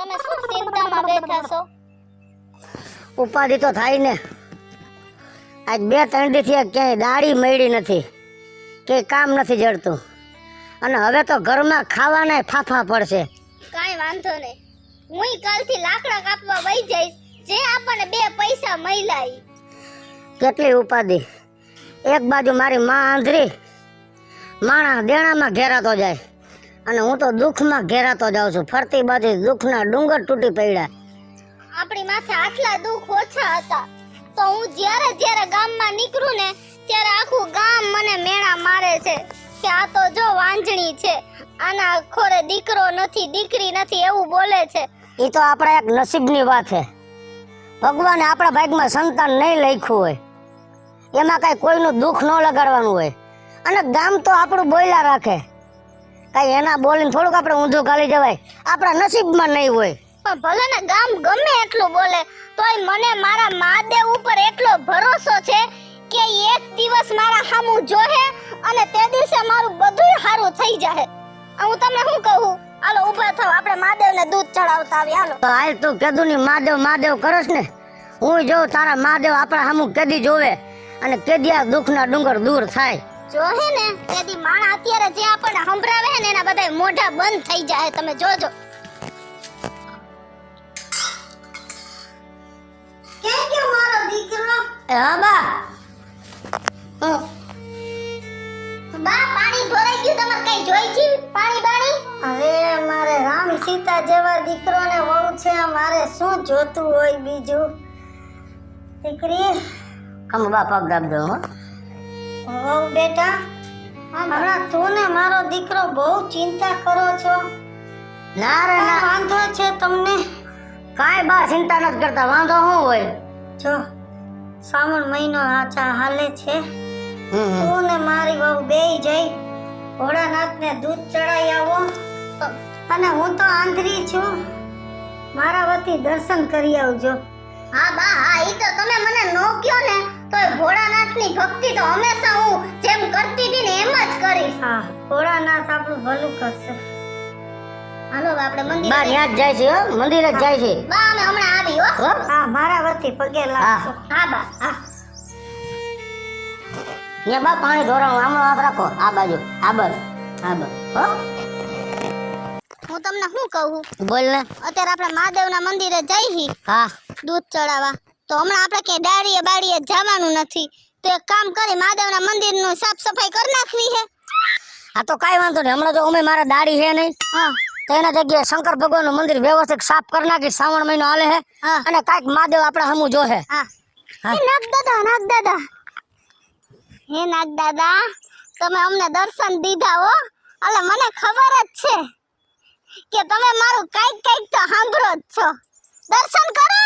તમે શું ચિંતામાં બેઠા છો? ઉપાધિ તો થાય ને. આજ 2-3 દીથી ક્યાંય દાડી મળી નથી, કે કામ નથી જડતું, અને હવે તો ઘરમાં ખાવાના ફાફા પડશે. કાંઈ વાંધો નહીં, હું કાલથી લાકડા કાપવા વઈ જઈશ, જે આપણને 2 પૈસા મળ્યા ઈ. કેટલી ઉપાધિ! એક બાજુ મારી માં આંધળી, માણા દેણામાં ઘેરાતો જાય, અને હું તો દુઃખમાં ઘેરાતો જાઉં છું. ફરતી બાજુ દુઃખના ડુંગર તૂટી પડ્યા. આપણી માથે આટલા દુઃખ ઓછા હતા તો હું જ્યારે ગામમાં નીકળું ને ત્યારે આખું ગામ મને મેણા મારે છે કે આ તો જો વાંજણી છે, આના ખોરે દીકરો નથી દીકરી નથી એવું બોલે છે. એ તો આપણા એક નસીબની વાત છે. ભગવાને આપણા ભાગમાં સંતાન નહીં લખ્યું હોય, એમાં કાંઈ કોઈનું દુઃખ ન લગાડવાનું હોય. અને ગામ તો આપણું બોલ્યા રાખે, કાંઈ એના બોલીને થોડુંક આપણે ઊંધું ગાલી જવાય, આપણા નસીબમાં નહીં હોય. પણ ભલે ને ગામ ગમે એટલું બોલે તોય મને મારા મહાદેવ ઉપર એટલો ભરોસો છે કે એક દિવસ મારા સામું જોહે અને તે દિવસે મારું બધું સારું થઈ જાહે. હું તમને શું કહું, હાલો ઊભા થાવ, આપણે મહાદેવને દૂધ ચડાવતા આવી. હાલો તો હાલ તું કીધું ની મહાદેવ મહાદેવ કરસ ને, હું જોઉં તારા મહાદેવ આપણા સામું કેદી જોવે અને કેદી આ દુઃખના ડુંગર દૂર થાય. જોહે ને તેદી માણા અત્યારે જે આપણને સંભળાવે ને એના બધા મોઢા બંધ થઈ જાય, તમે જોજો. હા બા. બા પાણી ઢોરાઈ ગયું, તમારે કઈ જોઈ છે પાણી બાણી? હવે મારે રામ સીતા જેવા દીકરોને વહુ છે, મારે શું જોતું હોય બીજું? દીકરી કમ બા પગ દાબ દો. વહુ બેટા, હમણાં તું ને મારો દીકરો બહુ ચિંતા કરો છો. ના રે ના, વાંધો છે તમને? કાંઈ બા ચિંતા નથી કરતા, વાંધો શું હોય? જો શ્રાવણ મહિનો આચા હાલે છે, તું ને મારી વહુ બેય જઈ ભોળાનાથને દૂધ ચડાઈ આવો, અને હું તો આંધળી છું, મારા વતી દર્શન કરી આવજો. હા બા હા, ઈ તો તમે મને નો કયો ને તોય ભોળાનાથની ભક્તિ તો હંમેશા હું જેમ કરતી હતી ને એમ જ કરીશ. હા, ભોળાનાથ આપણું ભલું કરશે. હાલો બા, આપણે મંદિરે બા ત્યાં જ જાય છે, હો મંદિરે જ જાય છે. બા અમે હમણાં આવી હો. હો? હા, મારા વતી પગે લાગજો. હા બા હા. ને બા પાણી ઢોરાણું આમનો હાથ રાખો, આ બાજુ, આ બસ, આ બસ. હો હું તમને શું કહું, બોલ ને. અત્યારે આપણે મહાદેવના મંદિરે જઈ હા દૂધ ચડાવવા, તો હમણાં આપણે કે ડાળીએ બાળીએ જવાનું નથી, તો એક કામ કરી મહાદેવના મંદિરનું સાફ સફાઈ કરી નાખવી છે. આ તો કાંઈ વાંધો નહીં, હમણાં તો અમે મારા દાઢી છે નહીં, હા તો એના જગ્યાએ શંકર ભગવાનનું મંદિર વ્યવસ્થિત સાફ કરી નાખી. શ્રાવણ મહિનો હાલે છે, હા. અને કાંઈક મહાદેવ આપણે હમું જોહે. હા હા. એ નાગ દાદા હે નાગ દાદા, તમે અમને દર્શન દીધા હો. એટલે મને ખબર જ છે કે તમે મારું કઈક તો સાંભળો જ છો. દર્શન કરો.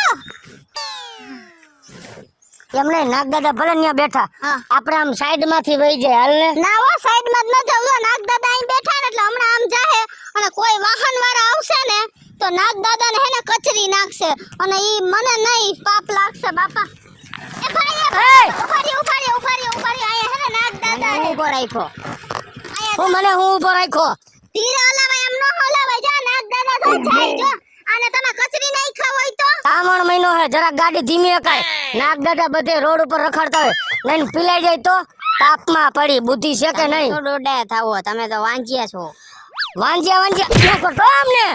એમને નાગ દાદા ભલે ત્યાં બેઠા, હા. આપણે આમ સાઈડ માંથી વહી જાય, હાલ ને. ના હો, સાઈડ માં જ ન જાવ, નાગ દાદા અહીં બેઠા ને એટલે હમણાં આમ જાહે અને કોઈ વાહન વાળા આવશે ને તો નાગ દાદા ને હેને કચરી નાખશે, અને ઈ મને નહીં પાપ લાગશે બાપા. એ ભાઈ ઉભારી આયા હેને નાગ દાદા હું હે. ઊભો રાખ્યો, આયા હું મને હું ઊભો રાખ્યો. ધીરે હલાવાય, એમ નો હલાવાય. જા નાગ દાદા તો જાય જો, અને તમે કચરી નાખ્યા હોય તો શ્રાવણ મહિનો હે, જરા ગાડી ધીમી હકાય. નાગ દાદા બધે રોડ ઉપર રખડતા હોય, નહીં પીલાઈ જાય તો પાપમાં પડી. બુદ્ધિ છે કે નહીં? ડોડે થાવો, તમે તો વાંજ્યા છો. વાંજ્યા ન કરતો અમને,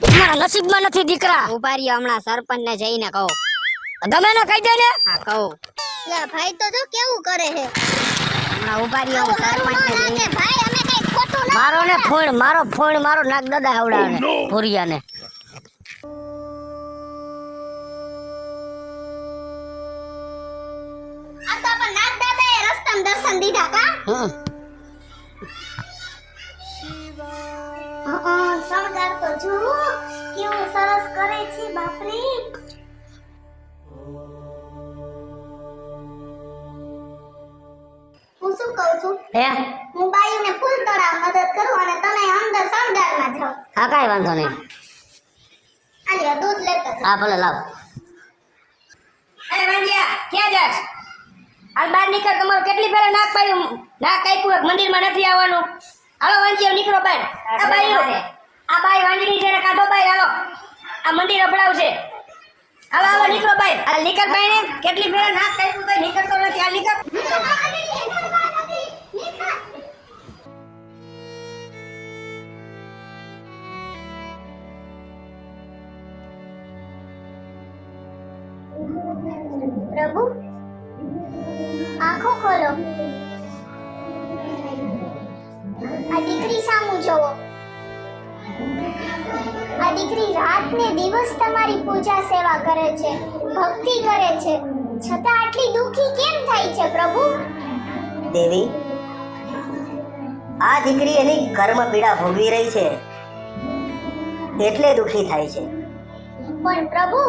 તમારા નસીબમાં નથી દીકરા. ઉભા રહ્યો, હમણાં સરપંચ ને જઈને કહો. ગમે ને કહી દે ને. હા કહો. લે ભાઈ તો જો કેવું કરે છે. હમણાં ઉભા રહ્યો, સરપંચ ને જઈને. ભાઈ અમે કઈ ખોટું ના. મારો ને ફોન, મારો નાગ દાદા આવડાવે ભૂરિયાને. આ તો પણ નાગ દાદાએ રસ્તામાં દર્શન દીધા કા? શણગાર તો જો કેવું સરસ કરે છે બાપરે. હું શું કહું છું, હે હું બાયુને ફૂલ તળાવ મદદ કરું અને તમે અંદર શણગારમાં જાઓ. હા કાંઈ વાંધો નહીં. આલ્યો દૂધ લેતા જાઓ. હા ભલે લાવ. અરે વાંજિયા ક્યાં જાસ? હાલ બહાર નીકળ, તમારે કેટલી પહેલા નાક પાડ્યું, નાક કાપ્યું, મંદિરમાં નથી આવવાનું. હાલો વાંજિયા નીકળો બહાર. આ બાયું આ બાઈ વાંદરી છે ને કાઢો બાઈ હાલો આ મંદિર અભડાવશે હાલો હાલો નીકળો બાઈ હાલ નીકળ બાઈ ને કેટલી ફેર નાક કાપ્યું તો નીકળતો નથી હાલ નીકળ પ્રભુ આંખો ખોલો. આ દીકરી સામું જોવો. આ દીકરી રાત ને દિવસ તમારી પૂજા સેવા કરે છે, ભક્તિ કરે છે, છતાં આટલી દુખી કેમ થાય છે પ્રભુ? દેવી, આ દીકરી એની કર્મ પીડા ભોગવી રહી છે એટલે દુખી થાય છે. પણ પ્રભુ,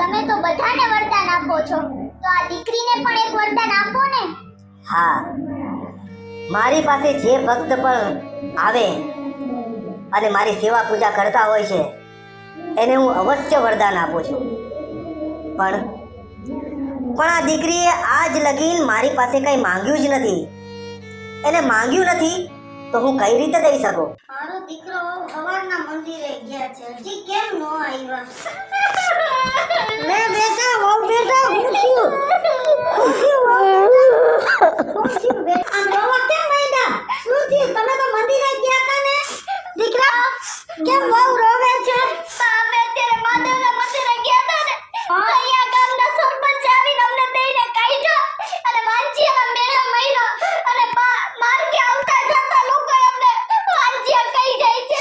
તમે તો બધાને વરદાન આપો છો, તો આ દીકરીને પણ એક વરદાન આપો ને. હા, મારી પાસે જે ભક્ત પણ આવે અને મારી સેવા પૂજા કરતા હોય છે એને હું અવશ્ય વરદાન આપું છું. પણ આ દીકરીએ આજ લગીન મારી પાસે કંઈ માંગ્યું જ નથી. એને માંગ્યું નથી તો હું કઈ રીતે દઈ શકું? મારો દીકરો સવારના મંદિરે ગયા છે, હજી કેમ ન આવ્યા? લે બેટા, હું થયું? આમ રોવા કેમ માંડ્યા? શું થયું? તમે તો મંદિરે ગયા હતા ને? દીકરા, કેમ બહુ રોવે છે? અમે અત્યારે મહાદેવના મંદિરે ગયા હતા ને, અહીંયા ગામના સરપંચ આવીને અમને બેયને કાઢ્યો અને વાંચિયાના મેળા માર્યો અને માર્ગે આવતા જતા લોકો અમને વાંચિયા કહી જાય છે.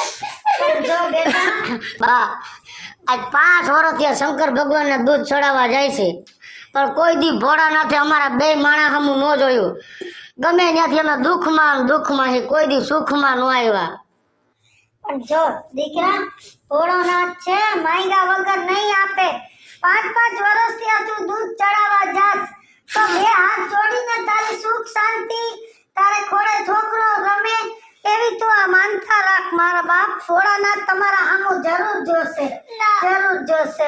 જો બેટા, બા, આજ 5 વર્ષથી આ શંકર ભગવાનને દૂધ ચડાવવા જાય છે પણ કોઈ દી ભોળાનાથે અમારા બે માણા હમું ન જોયું. ગમે ત્યાંથી અમે દુઃખમાં હી, કોઈ દી સુખમાં ન આવ્યા. પણ જો દીકરા, ભોળોનાથ છે, માંગ્યા વગર નહીં આપે. 5 વર્ષથી આ તું દૂધ ચડાવવા જાસ તો 2 હાથ જોડીને તારી સુખ શાંતિ, તારે ખોડે છોકરો રમે એવી તું આ માનતા રાખ. મારા બાપ ભોળાનાથ તમારા સામું જરૂર જોશે, જરૂર જોશે.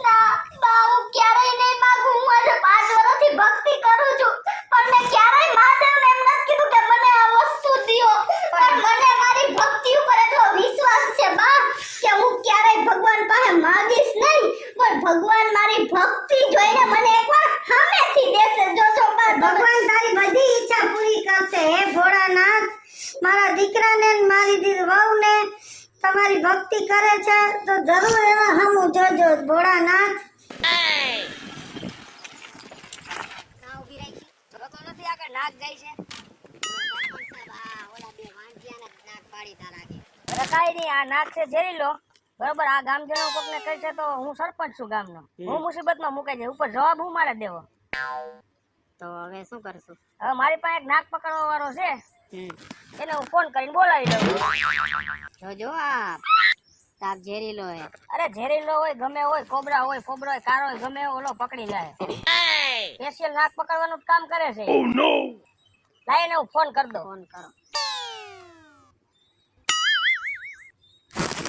ના બા, હું ક્યારેય નહીં માંગુ. હું આજે 5 વર્ષથી ભક્તિ કરું છું પણ મેં ક્યારેય મહાદેવને એમ નથી કીધું કે મને આ વસ્તુ દ્યો. પણ મને મારી ભક્તિ ઉપર એટલો વિશ્વાસ છે બા કે હું ક્યારેય ભગવાન પાસે માંગીશ નહીં, પણ ભગવાન મારી ભક્તિ જોઈને મને એકવાર સામેથી દેશે. જોજો બા, ભગવાન તારી બધી ઈચ્છા પૂરી કરશે. હે ભોળાનાથ, મારા દીકરાને ને મારી વહુને તમારી ભક્તિ કરે છે તો જરૂર એવા સામું જોજો ભોળાનાથ. રખાય નહીં, આ નાક છે ઝેરી લો બરોબર. આ ગામજનો કોકને કહે છે તો હું સરપંચ છું ગામનો, હું મુસીબતમાં મુકાઈ જાય, ઉપર જવાબ હું મારે દેવો. તો હવે શું કરશું? હવે મારી પાસે એક નાક પકડવા વાળો છે, એને હું ફોન કરીને બોલાવી લઉં. જોજો આ સાપ ઝેરીલો હે. અરે ઝેરીલો હોય, ગમે હોય, કોબરા હોય, ફોબરો હોય, કારો હોય, ગમે એવો ઓલો પકડી લે. સ્પેશિયલ નાક પકડવાનું કામ કરે છે. લાય ને હું ફોન કરી દઉં. ફોન કરો.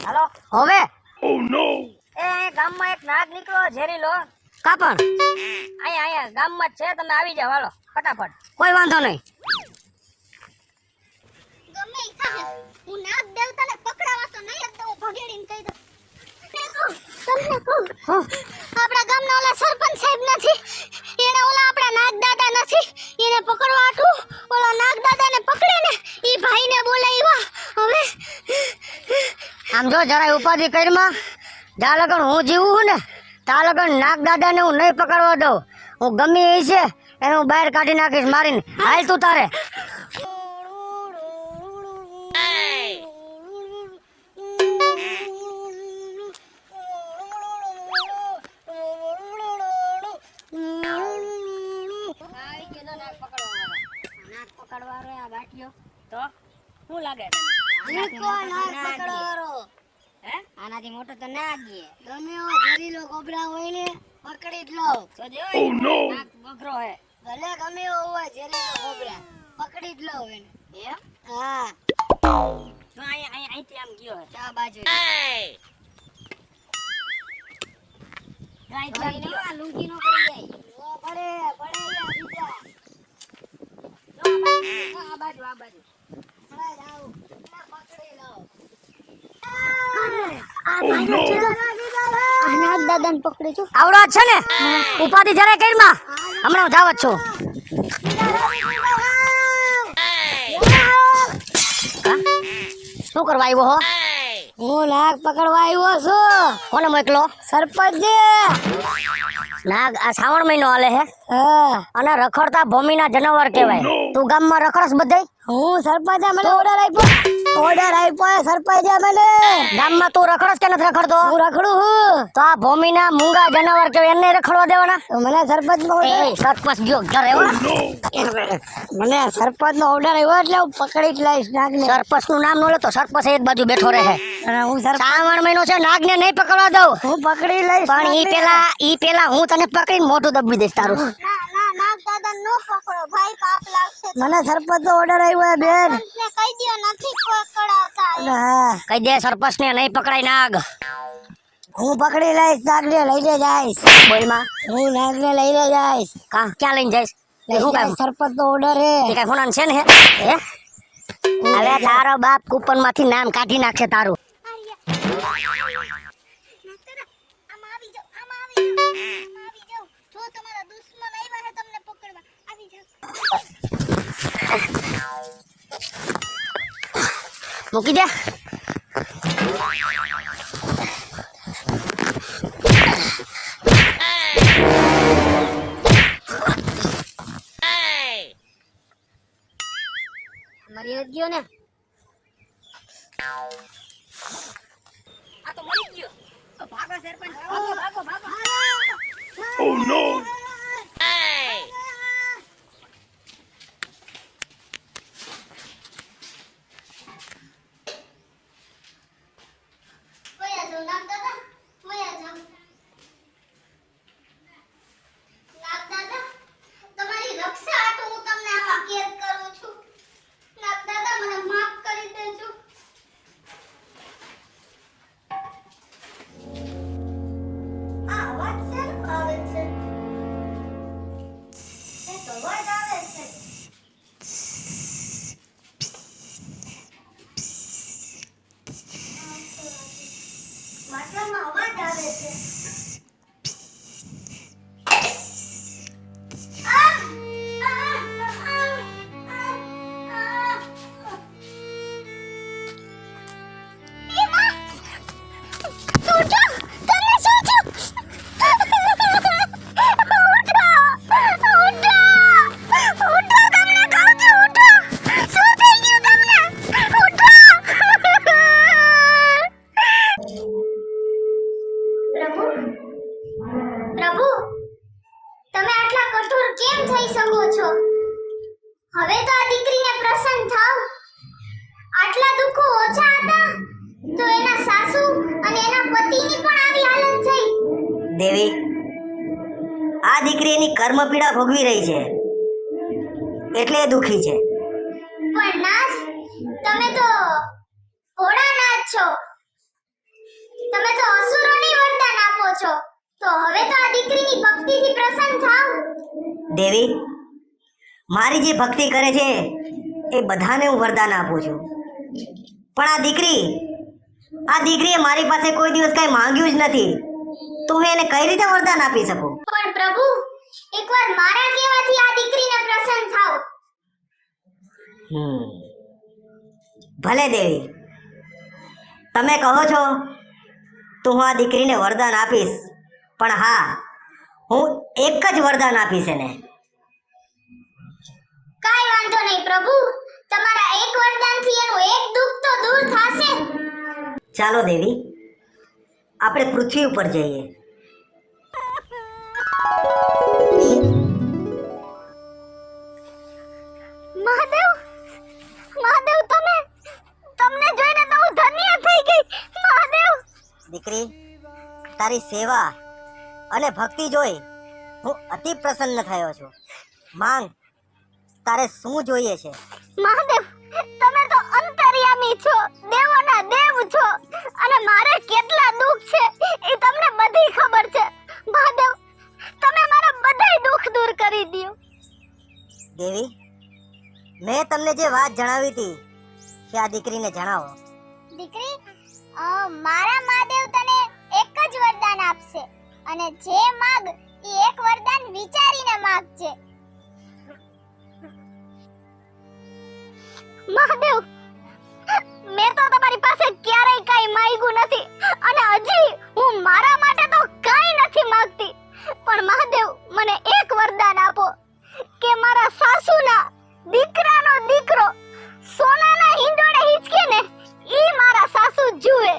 હાલો. હવે એ અહીંયા ગામમાં એક નાગ નીકળ્યો ઝેરીલો. કાપણ અહીંયા ગામમાં જ છે, તમે આવી જાવ હાલો ફટાફટ. કોઈ વાંધો નહીં. ગમે ઈ થાય, હું નાગ દેવતાને પકડાવા તો નહીં જ દઉં, ભગેડીને કહી દઉં. તમને કહું, આપણા ગામના ઓલા સરપંચ સાહેબ નથી, એને ઓલા આપણા નાગ દાદા નથી, એને પકડવા આટલું ઓલા નાગ દાદાને પકડીને ઈ ભાઈને બોલાવ્યા. હવે આમ જો જરાય ઉપાધિ કરીમાં જા લગન હું જીવું છું ને તા લગન નાગ દાદાને હું નહીં પકડવા દઉં. હું ગમે એ છે એને હું બહાર કાઢી નાખીશ મારીને. હાલ તું તારે. તો શું લાગે આનાથી મોટો તો ના ગયે. ગમે એવો ઝેરીલો કોબરા હોય ને પકડી જ લો. બગરો હે ભલે ગમે એવો હોય ઝેરીલો કોબરા પકડી જ લો એને. એમ હા, તો અહીંથી આમ ગયો હે ચા બાજુ લુંગી નો પડી જાય. પડે બીજા આ બાજુ પકડી લો. નાગ દાદાને પકડી છું. આવડો જ છે ને ઉપાધિ જરાય કરીમાં હમણાં હું જાવ જ છું. હા? શું કરવા આવ્યો હો? હું નાગ પકડવા આવ્યો છું. કોને મોકલો? સરપંચ નાગ આ શ્રાવણ મહિનો હાલે હે અને રખડતા ભૂમિના જનાવર કહેવાય. તું ગામમાં રખડસ બધે? હું સરપંચ મને ઓર્ડર આપ્યો સરપંચ મને. ગામમાં તું રખડસ કે નથી રખડતો? હું રખડું હું. તો આ ભૂમિના મૂંગા જનાવર કહેવાય એને રખડવા દેવાના? તો મને સરપંચ નો એ સરપંચ ગયો ઘરે હો. મને સરપંચ નો ઓર્ડર આવ્યો એટલે હું પકડી જ લઈશ નાગને. સરપંચ નું નામ નો લે તો સરપંચ એક બાજુ બેઠો રહે. અને હું શ્રાવણ મહિનો છે નાગને નહીં પકડવા દઉં. હું પકડી લઈશ પણ ઈ પેલા હું તને પકડીને મોઢું દબી દઈશ તારું. નાગ દાદા નો પકડો ભાઈ, પાપ લાગશે. મને સરપંચ નો ઓર્ડર આવ્યો બેન. ને કહી દ્યો નથી પકડાવતા. હા કહી દે સરપંચ ને નહીં પકડાય નાગ. હું પકડી લઈશ નાગને લઈને જઈશ. બોલમાં હું નાગને લઈને જઈશ. ક્યાં લઈને જઈશ? શું કામ? સરપંચ નો ઓર્ડર હે. તે કઈ હોનાન છે ને હે? હવે તારો બાપ કૂપન માંથી નામ કાઢી નાખશે તારું. આમાં આવી જાઓ, આમાં આવી જાઓ, આમાં આવી જાઓ. જો તમારા દુશ્મન આવ્યા છે તમને પકડવા, આવી જાઓ. મૂકી દે. મરી જ ગયો ને. આ તો મરી ગયો. ભાગો સરપંચ, ભાગો ભાગો ભાગો. વયા જાઓ નાગ દાદા, વયા જાઓ. નાગ દાદા, તમારી રક્ષા હાટુ હું તમને આમાં કેદ કરું છું. નાગ દાદા, મને માફ કરી દેજો. આ અવાજ શેનો આવે છે? એ તો અવાજ આવે છે. માટલામાં અવાજ આવે છે. પ્રભુ, તમે આટલા કઠોર કેમ થઈ શકો છો? હવે તો આ દીકરીને પ્રસન્ન થાવ. આટલા દુઃખો ઓછા હતા તો એના સાસુ અને એના પતિની પણ આવી હાલત થઈ. દેવી, આ દીકરી એની કર્મ પીડા ભોગવી રહી છે એટલે એ દુખી છે. પણ નાજ, તમે તો ભોળાનાથ છો. તમે તો અસુરોને વરદાન આપો છો. તો હવે તો આ દીકરીની ભક્તિથી પ્રસન્ન થાવ. દેવી, મારી જે ભક્તિ કરે છે એ બધાને હું વરદાન આપું છું. પણ આ દીકરીએ મારી પાસે કોઈ દિવસ કઈ માંગ્યું જ નથી, તો હું એને કઈ રીતે વરદાન આપી શકું? પણ પ્રભુ, એકવાર મારા કહેવાથી આ દીકરીને પ્રસન્ન થાવ. ભલે દેવી, તમે કહો છો તો હું આ દીકરીને વરદાન આપીશ. પણ હા, હું એક જ વરદાન આપીશ એને. કાઈ વાંધો નહીં પ્રભુ, તમારા એક વરદાનથી એનું એક દુઃખ તો દૂર થશે. ચાલો દેવી, આપણે પૃથ્વી ઉપર જઈએ. મહાદેવ, મહાદેવ, તમને જોઈને તો હું ધન્ય થઈ ગઈ. મહાદેવ, દીકરી, તારી સેવા અને ભક્તિ જોઈ હું અતિ પ્રસન્ન થયો છું. માંગ, તારે શું જોઈએ છે? મહાદેવ, તમે તો અંતર્યામી છો, દેવોના દેવ છો, અને મારે કેટલા દુઃખ છે એ તમને બધી ખબર છે. મહાદેવ, તમે મારા બધાય દુઃખ દૂર કરી દો. દેવી, મેં તમને જે વાત જણાવી હતી કે આ દીકરીને જણાવો. દીકરી, મારા મહાદેવ તને એક જ વરદાન આપશે અને જે માંગ એ એક વરદાન વિચારીને માંગજે. મહાદેવ, મેં તો તમારી પાસે ક્યારેય કાઈ માંગ્યું નથી અને હજી હું મારા માટે તો કાઈ નથી માંગતી, પણ મહાદેવ મને એક વરદાન આપો કે મારા સાસુના દીકરાનો દીકરો સોનાના હિંડોળે હિંચકે ને ઈ મારા સાસુ જુએ.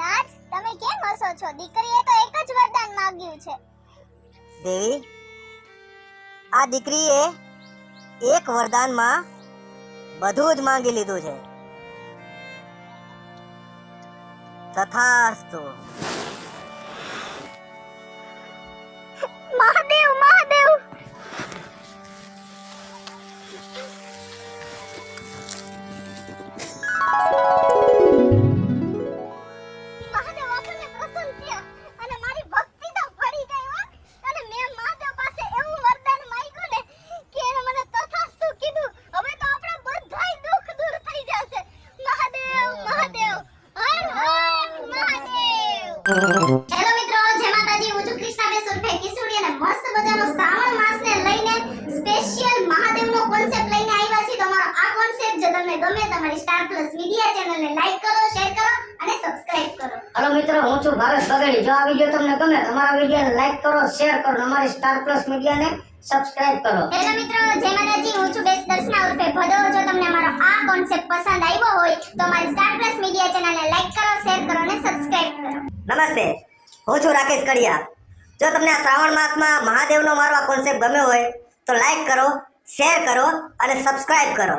નાચ, તમે કેમ હસો છો? દીકરીએ તો એક જ વરદાન માંગ્યું છે. દેવી, આ દીકરીએ એક વરદાનમાં બધું જ માંગી લીધું છે. તથાસ્તુ. મહાદેવ, મહાદેવ, મહાદેવ આપણને પ્રસન્ન થયા અને મારી ભક્તિ તો ફળી ગઈ હો. અને મેં મહાદેવ પાસે એવું વરદાન માંગ્યું ને કે એને મને તથાસ્તુ કીધું. હવે તો આપણા બધાય દુઃખ દૂર થઈ જશે. મહાદેવ, મહાદેવ, હર હર મહાદેવ. હેલો મિત્રો, જય માતાજી. હું છું કૃષ્ણાબેન ઉર્ફે કિશોરી અને મસ્ત મજાનો શ્રાવણ માસને લઈને સ્પેશિયલ મહાદેવનો કોન્સેપ્ટ લઈને આવ્યા છીએ. તમારો આ કોન્સેપ્ટ જો તમને ગમે, તમારી સ્ટાર પ્લસ મીડિયા ચેનલને લાઈક કરો, શેર કરો અને સબસ્ક્રાઇબ કરો. હલો મિત્રો, હું છું ભાવેશ બગડી. જો આ વિડીયો તમને ગમે તો અમારા વિડીયોને લાઈક કરો, શેર કરો અને અમારી સ્ટાર પ્લસ મીડિયાને સબસ્ક્રાઇબ કરો. હેલો મિત્રો, જય માતાજી. હું છું બેસ દર્શના ઉર્ફે ભદો. જો તમને અમારો આ કોન્સેપ્ટ પસંદ આવ્યો હોય તો અમારી સ્ટાર પ્લસ મીડિયા ચેનલને લાઈક કરો, શેર કરો અને સબસ્ક્રાઇબ કરો. નમસ્તે, હું છું રાકેશ કડિયા. જો તમને આ શ્રાવણ માસમાં મહાદેવનો મારો આ કોન્સેપ્ટ ગમ્યો હોય તો લાઈક કરો, શેર કરો અને સબસ્ક્રાઇબ કરો.